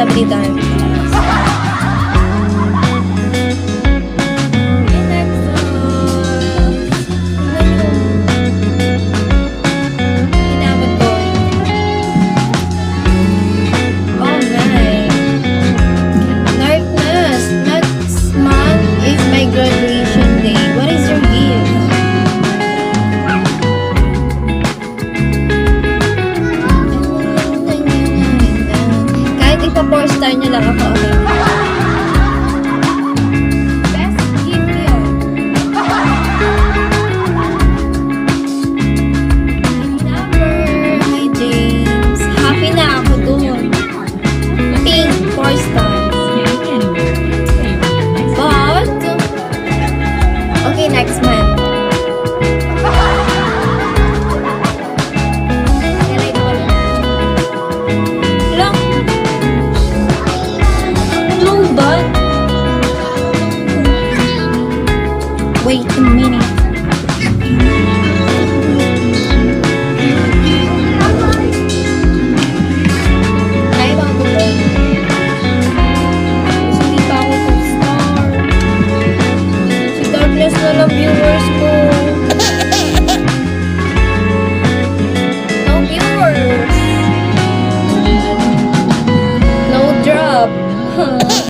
responsabilidad. Graduation day. What is your gift? Kahit ipa-4 star nyo lang ako, okay? Best gift yun. Number. Hi, James. Happy na ako dun. Pink, 4 stars. Okay, next month. Lang. Long ba? Wait a minute. Ay, bago ba? Hindi pa ako star. Si Douglas na lang viewers ko.